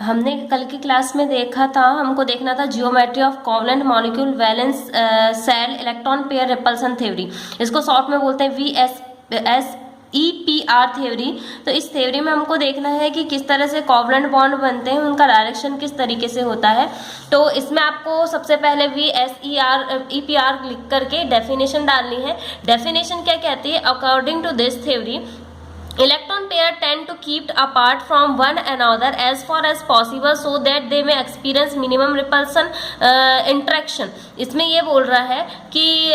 हमने कल की क्लास में देखा था, हमको देखना था geometry of covalent molecule valence shell electron pair repulsion theory. इसको शॉर्ट में बोलते हैं VSEPR थ्योरी। तो इस थ्योरी में हमको देखना है कि किस तरह से कोवलेंट बॉन्ड बनते हैं, उनका डायरेक्शन किस तरीके से होता है। तो इसमें आपको सबसे पहले VSEPR लिख करके डेफिनेशन डालनी है। डेफिनेशन क्या कहती है? According to this theory, electron pair tend to keep apart from one another as far as possible so that they may experience minimum repulsion interaction। इसमें ये बोल रहा है कि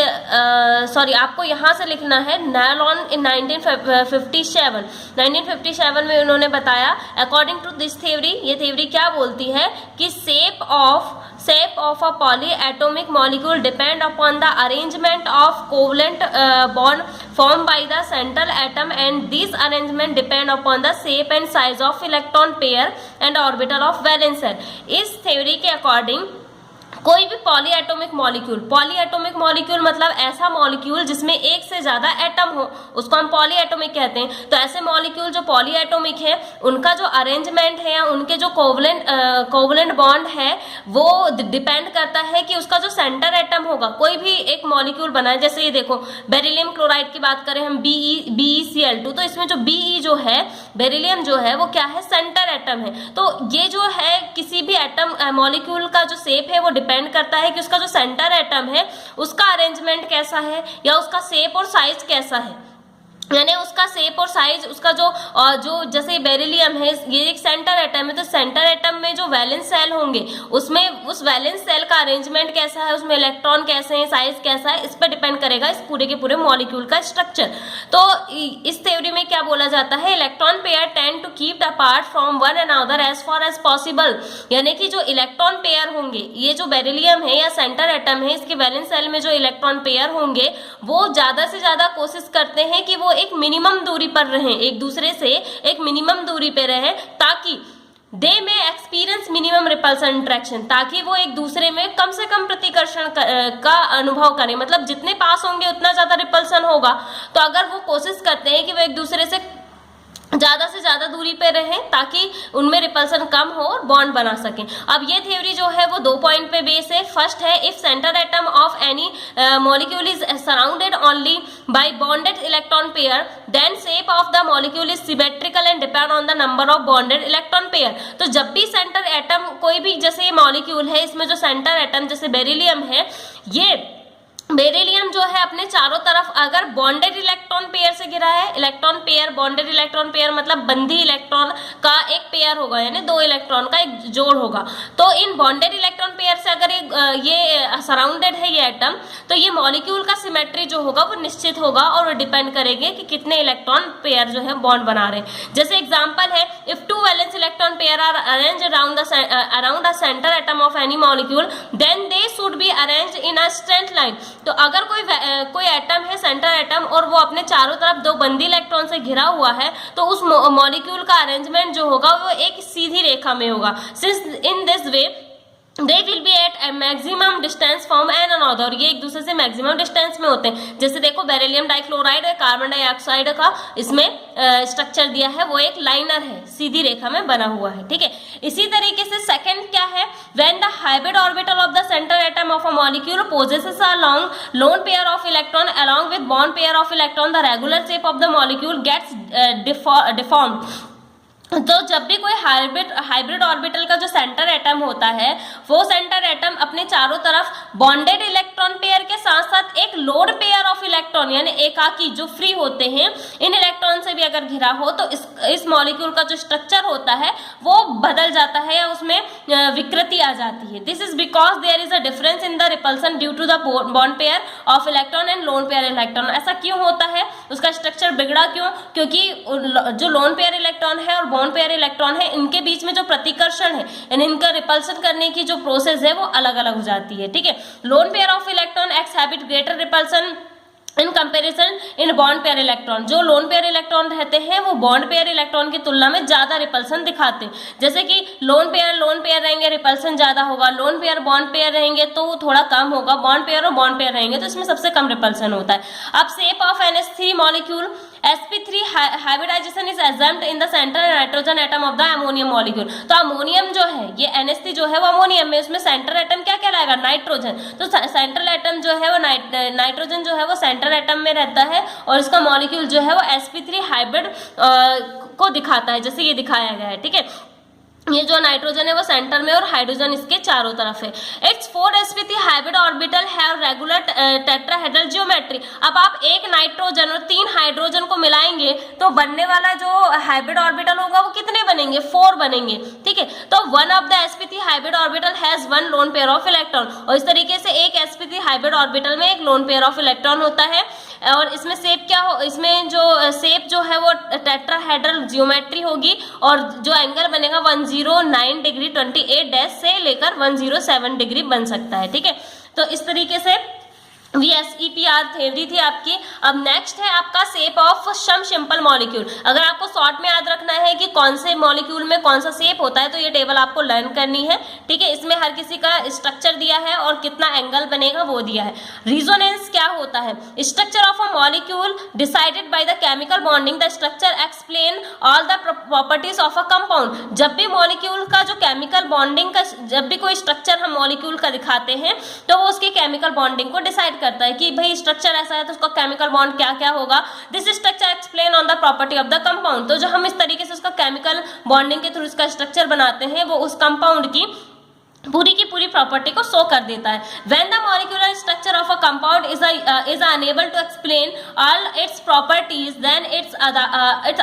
सॉरी आपको यहाँ से लिखना है नायलॉन इन 1957 में उन्होंने बताया अकॉर्डिंग टू दिस थ्योरी। ये थ्योरी क्या बोलती है कि shape of a polyatomic molecule depend upon the arrangement of covalent bond formed by the central atom, and these arrangement depend upon the shape and size of electron pair and orbital of valence shell। इस theory के according कोई भी polyatomic molecule मतलब ऐसा molecule जिसमें एक से ज्यादा एटम हो, उसको हम पॉलीएटॉमिक कहते हैं। तो ऐसे मॉलिक्यूल जो पॉलीएटॉमिक है, उनका जो अरेंजमेंट है या उनके जो कोवलेंट बॉन्ड है, वो डिपेंड करता है कि उसका जो सेंटर एटम होगा। कोई भी एक मॉलिक्यूल बना है, जैसे ये देखो बेरिलियम क्लोराइड की बात करें हम, BeCl2, तो इसमें जो Be जो है, बेरिलियम जो है, वो क्या है? सेंटर एटम है। तो ये जो है किसी भी एटम मॉलिक्यूल का जो शेप है वो डिपेंड करता है कि उसका जो सेंटर एटम है उसका अरेंजमेंट कैसा है या उसका शेप और साइज कैसा है। यानी उसका शेप और साइज, उसका जो जैसे बेरिलियम है, ये एक सेंटर एटम है, तो सेंटर एटम में जो वैलेंस सेल होंगे उसमें उस वैलेंस सेल का अरेंजमेंट कैसा है, उसमें इलेक्ट्रॉन कैसे हैं, साइज कैसा है, इस पर डिपेंड करेगा इस पूरे के पूरे मॉलिक्यूल का स्ट्रक्चर। तो इस थ्योरी में क्या बोला जाता है? Electron pair tend to keep apart from one another as far as possible. यानी कि जो इलेक्ट्रॉन पेयर होंगे, ये जो बेरिलियम है या सेंटर एटम है, इसके वैलेंस सेल में जो इलेक्ट्रॉन पेयर होंगे वो ज्यादा से ज्यादा कोशिश करते हैं कि वो एक मिनिमम दूरी पर रहें, एक दूसरे से एक मिनिमम दूरी पे रहें, ताकि दे में एक्सपीरियंस मिनिमम रिपल्सन इंट्रैक्शन, ताकि वो एक दूसरे में कम से कम प्रतिकर्षण का अनुभव करें। मतलब जितने पास होंगे उतना ज्यादा रिपल्सन होगा। तो अगर वो कोशिश करते हैं कि वो एक दूसरे से ज्यादा से ज्यादा दूरी पे रहें ताकि उनमें रिपल्सन कम हो और बॉन्ड बना सकें। अब ये थ्योरी जो है वो 2 पॉइंट पे बेस है। फर्स्ट है, if centre atom of any molecule is surrounded only by bonded electron pair, then shape of the molecule is symmetrical and depend on the number of bonded electron pair. तो जब भी centre atom, कोई भी जैसे molecule है, इसमें जो centre atom जैसे बेरिलियम है, ये बेरिलियम जो है अपने चारों तरफ अगर बॉन्डेड इलेक्ट्रॉन पेयर से घिरा है, electron pair, bonded electron pair मतलब बंधी इलेक्ट्रॉन का एक पेयर होगा, यानी 2 इलेक्ट्रॉन का एक जोड़ होगा। तो इन बॉन्डेड इलेक्ट्रॉन पेयर से अगर ये सराउंडेड है ये एटम, तो ये मॉलिक्यूल का सिमेट्री जो होगा वो निश्चित होगा और वो डिपेंड करेंगे कि कितने इलेक्ट्रॉन पेयर जो है बॉन्ड बना रहे हैं। जैसे एग्जाम्पल है, if 2 valence electron pair are arrange around a centre atom of any molecule, then they should be arrange in a straight line. तो अगर कोई एटम है, सेंटर एटम, और वो अपने चारों तरफ 2 बंदी इलेक्ट्रॉन से घिरा हुआ है, तो उस मॉलिक्यूल का अरेंजमेंट जो होगा वो एक सीधी रेखा में होगा। Since in this way they will be at a maximum distance from an another, और ये एक दूसरे से मैक्सिमम डिस्टेंस में होते हैं। जैसे देखो बेरिलियम डाइक्लोराइड है, कार्बन डाइऑक्साइड का इसमें स्ट्रक्चर दिया है, वो एक लाइनर है, सीधी रेखा में बना हुआ है। ठीक है, इसी तरीके से सेकंड क्या है, when the hybrid orbital of the center atom of a molecule possesses a long lone pair of electron along with bond pair of electron, the regular shape of the molecule gets deformed। तो जब भी कोई hybrid orbital का जो centre atom होता है, वो centre atom अपने चारों तरफ बॉन्डेड इलेक्ट्रॉन पेयर के साथ साथ एक लोड पेयर ऑफ इलेक्ट्रॉन, यानी एकाकी जो फ्री होते हैं, इन इलेक्ट्रॉन से भी अगर घिरा हो, तो इस मॉलिक्यूल का जो स्ट्रक्चर होता है वो बदल जाता है या उसमें विकृति आ जाती है। This is because there is a difference in the repulsion due to the bond pair of electron and lone pair electron. ऐसा क्यों होता है? उसका स्ट्रक्चर बिगड़ा क्यों? क्योंकि जो लोन पेयर इलेक्ट्रॉन है और बॉन्ड पेयर इलेक्ट्रॉन है, इनके बीच में जो प्रतिकर्षण है यानी इनका रिपल्सन करने की जो प्रोसेस है वो अलग अलग हो जाती है। ठीक है, lone pair of electron exhibit greater repulsion in comparison in bond pair electron. जो लोन पेयर इलेक्ट्रॉन रहते हैं वो बॉन्ड पेयर इलेक्ट्रॉन की तुलना में ज्यादा रिपल्सन दिखाते हैं। जैसे कि लोन पेयर रहेंगे रिपल्सन ज्यादा होगा, लोन पेयर बॉन्ड पेयर रहेंगे तो थोड़ा कम होगा, बॉन्ड पेयर और बॉन्ड पेयर रहेंगे तो इसमें सबसे कम रिपल्सन होता है। अब shape of NH3 molecule sp3 hybridisation is examined in the central nitrogen atom of the ammonium molecule. तो अमोनियम जो है ये NH3 जो है वो अमोनियम में, उसमें सेंट्रल एटम क्या कहलाएगा, नाइट्रोजन। तो सेंट्रल एटम जो है वो नाइट्रोजन जो है वो सेंट्रल एटम में रहता है और इसका मॉलिक्यूल जो है वो sp3 हाइब्रिड को दिखाता है, जैसे ये दिखाया गया है, ठीक है। ये जो नाइट्रोजन है वो सेंटर में और हाइड्रोजन इसके चारों तरफ है। It's 4sp3 hybrid orbital have regular tetrahedral geometry. अब आप एक नाइट्रोजन और 3 हाइड्रोजन को मिलाएंगे तो बनने वाला जो हाइब्रिड ऑर्बिटल होगा वो कितने बनेंगे, 4 बनेंगे, ठीक है। तो one of the sp3 hybrid orbital has 1 loan pair of electron, और इस तरीके से एक sp3 हाइब्रिड ऑर्बिटल में एक लोन पेयर ऑफ इलेक्ट्रॉन होता है। और इसमें शेप क्या हो, इसमें जो शेप जो है वो टेट्राहेड्रल ज्योमेट्री होगी और जो एंगल बनेगा 109 डिग्री 28 डैश से लेकर 107 डिग्री बन सकता है, ठीक है। तो इस तरीके से VSEPR थ्योरी थी आपकी। अब नेक्स्ट है आपका shape of some simple molecule. अगर आपको शॉर्ट में याद रखना है कि कौन से मॉलिक्यूल में कौन सा शेप होता है तो ये टेबल आपको लर्न करनी है, ठीक है। इसमें हर किसी का स्ट्रक्चर दिया है और कितना एंगल बनेगा वो दिया है। रिजोनेंस क्या होता है, structure of a molecule decided by the chemical bonding, the structure explain all the properties of a compound. जब भी मॉलिक्यूल का जो केमिकल बॉन्डिंग का, जब भी कोई स्ट्रक्चर हम मॉलिक्यूल का दिखाते हैं तो वो उसकी केमिकल बॉन्डिंग को डिसाइड करता है कि भाई स्ट्रक्चर ऐसा है तो उसका केमिकल बॉन्ड क्या क्या होगा। This structure explain on the property of the compound. तो जो हम इस तरीके से उसका केमिकल बॉन्डिंग के थ्रू इसका स्ट्रक्चर बनाते हैं वो उस कंपाउंड की पूरी प्रॉपर्टी को शो कर देता है। When the molecular structure of a compound is unable to explain all its properties, then its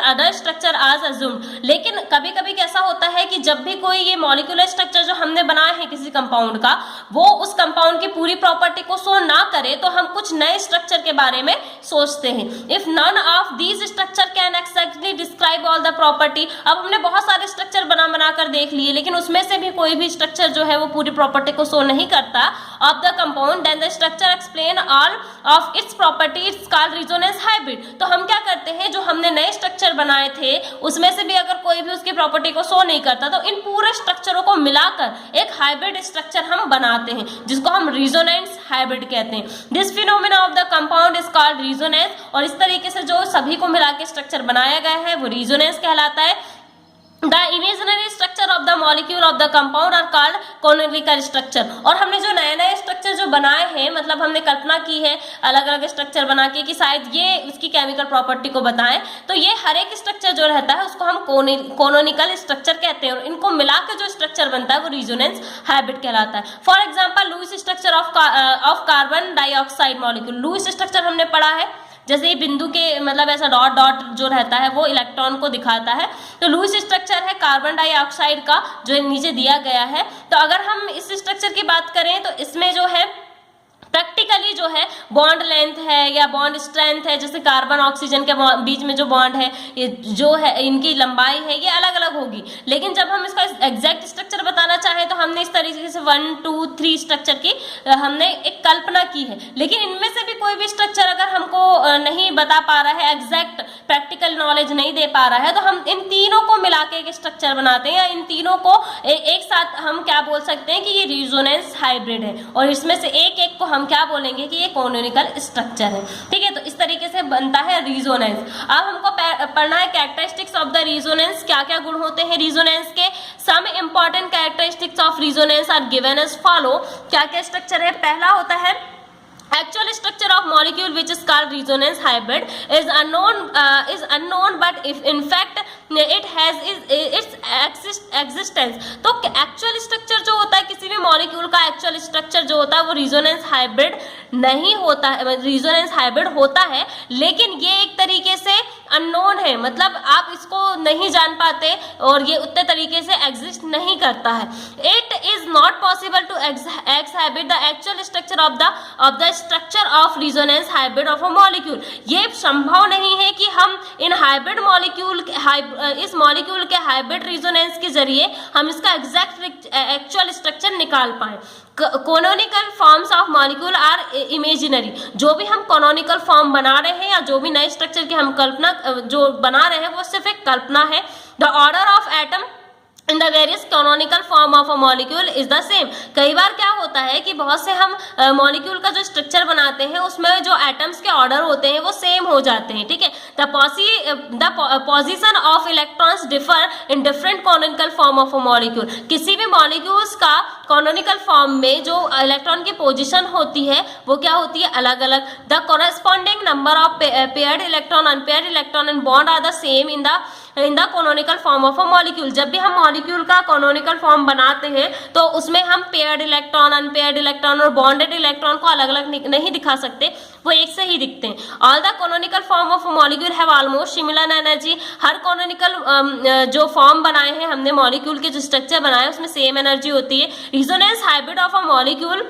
other structure as assumed। लेकिन कभी कभी कैसा होता है कि जब भी कोई ये मॉलिक्यूलर स्ट्रक्चर जो हमने बनाया है किसी कंपाउंड का, वो उस कंपाउंड की पूरी प्रॉपर्टी को शो ना करे तो हम कुछ नए स्ट्रक्चर के बारे में सोचते हैं। If none of these structure can exactly describe all the property. अब हमने बहुत सारे स्ट्रक्चर बना कर देख लिए, लेकिन उसमें से भी कोई भी स्ट्रक्चर जो है वो पूरी प्रॉपर्टी को शो नहीं करता of the compound, then the structure explain all of its property, it's called resonance hybrid. तो हम क्या करते हैं, जो हमने नए स्ट्रक्चर बनाए थे उसमें से भी अगर कोई भी उसकी प्रॉपर्टी को शो नहीं करता तो इन पूरे स्ट्रक्चरों को मिलाकर एक हाइब्रिड स्ट्रक्चर हम बनाते हैं जिसको हम रिजोनेंस हाइब्रिड कहते हैं। This phenomena of the compound is called resonance. और इस तरीके से जो सभी को मिला के स्ट्रक्चर बनाया गया है वो रिजोनेंस कहलाता है। The imaginary structure of the molecule of the compound are called canonical structure। और हमने जो नए स्ट्रक्चर जो बनाए हैं, मतलब हमने कल्पना की है अलग अलग स्ट्रक्चर बना के कि शायद ये उसकी केमिकल प्रॉपर्टी को बताएं, तो ये हर एक स्ट्रक्चर जो रहता है उसको हम canonical स्ट्रक्चर कहते हैं और इनको मिला के जो स्ट्रक्चर बनता है वो रिजोनेंस हाइब्रिड कहलाता है। For example Lewis structure of carbon dioxide molecule. Lewis structure हमने पढ़ा है, जैसे ये बिंदु के मतलब ऐसा डॉट डॉट जो रहता है वो इलेक्ट्रॉन को दिखाता है। तो लुईस स्ट्रक्चर है कार्बन डाइऑक्साइड का जो नीचे दिया गया है। तो अगर हम इस स्ट्रक्चर की बात करें तो इसमें जो है प्रैक्टिकली जो है बॉन्ड लेंथ है या बॉन्ड स्ट्रेंथ है, जैसे कार्बन ऑक्सीजन के बीच में जो बॉन्ड है ये जो है इनकी लंबाई है ये अलग अलग होगी। लेकिन जब हम इसका एग्जैक्ट स्ट्रक्चर बताना चाहें तो हमने इस तरीके से 1 2 3 स्ट्रक्चर की हमने एक कल्पना की है। लेकिन इनमें से भी कोई भी स्ट्रक्चर अगर हमको नहीं बता पा रहा है, एग्जैक्ट प्रैक्टिकल नॉलेज नहीं दे पा रहा है, तो हम इन तीनों को मिला के एक स्ट्रक्चर बनाते हैं या इन तीनों को एक साथ हम क्या बोल सकते हैं कि ये रिजोनेंस हाइब्रिड है। और इसमें से एक एक को हम क्या बोलेंगे कि ये कैनोनिकल स्ट्रक्चर है, ठीक है। तो इस तरीके से बनता है रिजोनेंस। अब हमको पढ़ना है कैरेक्टरिस्टिक्स ऑफ द रिजोनेंस, क्या क्या गुण होते हैं रिजोनेंस के। Some important characteristics of resonance are given as follow. क्या क्या स्ट्रक्चर है, पहला होता है actual structure of molecule which is called resonance hybrid is unknown but if in fact it has its existence। तो actual structure जो होता है किसी भी molecule का actual structure जो होता है वो resonance hybrid नहीं होता है, resonance hybrid होता है, लेकिन ये एक तरीके से अननोन है, मतलब आप इसको नहीं जान पाते और ये उतने तरीके से एग्जिस्ट नहीं करता है। It is not possible to exhibit the actual structure of the structure of resonance hybrid of a molecule. ये संभव नहीं है कि हम इन हाइब्रिड मॉलिक्यूल इस मॉलिक्यूल के हाइब्रिड रिजोनेंस के जरिए हम इसका एग्जैक्ट एक्चुअल स्ट्रक्चर निकाल पाए। Canonical forms of molecule are imaginary. जो भी हम कैनोनिकल फॉर्म बना रहे हैं या जो भी नए स्ट्रक्चर की हम कल्पना जो बना रहे हैं वो सिर्फ एक कल्पना है। The order of atom in the various canonical form of a molecule is the same. कई बार क्या होता है कि बहुत से हम मॉलिक्यूल का जो स्ट्रक्चर बनाते हैं उसमें जो एटम्स के ऑर्डर होते हैं वो सेम हो जाते हैं, ठीक है। The position of electrons differ in different canonical form of a molecule. किसी भी मॉलिक्यूल्स का कैनोनिकल फॉर्म में जो इलेक्ट्रॉन की पोजीशन होती है वो क्या होती है, अलग अलग। The corresponding number of paired electron, unpaired electron and bond are the same in the canonical form of a molecule. जब भी हम मॉलिक्यूल का कैनोनिकल फॉर्म बनाते हैं तो उसमें हम पेयर्ड इलेक्ट्रॉन, अनपेयर्ड इलेक्ट्रॉन और बॉन्डेड इलेक्ट्रॉन को अलग अलग नहीं दिखा सकते, वो एक से ही दिखते हैं। All the canonical form of molecule have almost similar energy. Her canonical जो फॉर्म बनाए हैं हमने, मॉलिक्यूल के जो स्ट्रक्चर बनाए उसमें सेम एनर्जी होती है। Resonance hybrid of a molecule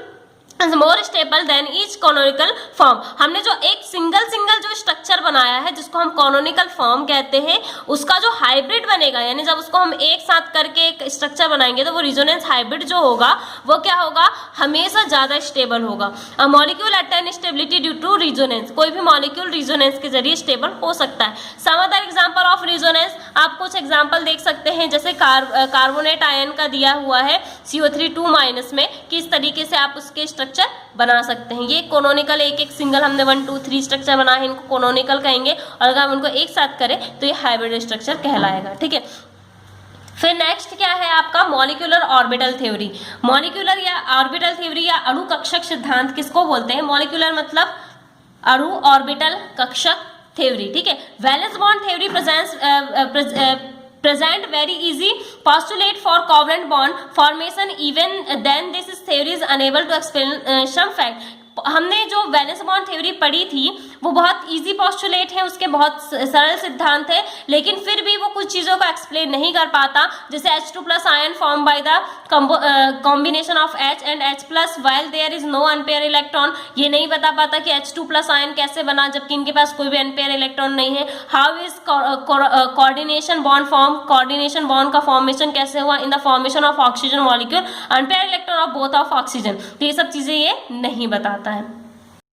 more stable then each canonical form. हमने जो एक सिंगल जो स्ट्रक्चर बनाया है जिसको हम कैनोनिकल फॉर्म कहते हैं, उसका जो हाइब्रिड बनेगा, यानी जब उसको हम एक साथ करके एक स्ट्रक्चर बनाएंगे तो वो रिजोनेंस हाइब्रिड जो होगा वो क्या होगा, हमेशा ज्यादा स्टेबल होगा। A molecule attain stability due to resonance. कोई भी मॉलिक्यूल रिजोनेंस के जरिए स्टेबल हो सकता है। Some other example of resonance, आप कुछ एग्जांपल देख सकते हैं, जैसे कार्बोनेट आयन का दिया हुआ है CO3 में, किस तरीके से आप उसके स्ट्रक्चर बना सकते हैं। ये कैनोनिकल एक सिंगल हमने 1 2 3 स्ट्रक्चर बनाए हैं, इनको कैनोनिकल कहेंगे, और अगर हम उनको एक साथ करें तो ये हाइब्रिड स्ट्रक्चर कहलाएगा, ठीक है। फिर नेक्स्ट क्या है आपका, मॉलिक्यूलर ऑर्बिटल थ्योरी। मॉलिक्यूलर या ऑर्बिटल थ्योरी या अणु कक्षक सिद्धांत किसको बोलते हैं? मॉलिक्यूलर मतलब अणु, ऑर्बिटल कक्षक थ्योरी, ठीक है। Valence bond theory present very easy postulate for covalent bond formation, even then this theory is unable to explain some fact। हमने जो वैलेंस बॉन्ड थ्योरी पढ़ी थी वो बहुत इजी पोस्टुलेट है, उसके बहुत सरल सिद्धांत है, लेकिन फिर भी वो कुछ चीज़ों को एक्सप्लेन नहीं कर पाता। जैसे H2+ ion form by the combination of H and H+ while there is no unpaired electron. ये नहीं बता पाता कि H2+ आयन कैसे बना जबकि इनके पास कोई भी अनपेयर इलेक्ट्रॉन नहीं है। How is coordination bond form, coordination bond का फॉर्मेशन कैसे हुआ in the formation of oxygen molecule, unpaired electron of both of oxygen. तो ये सब चीजें ये नहीं बताता है।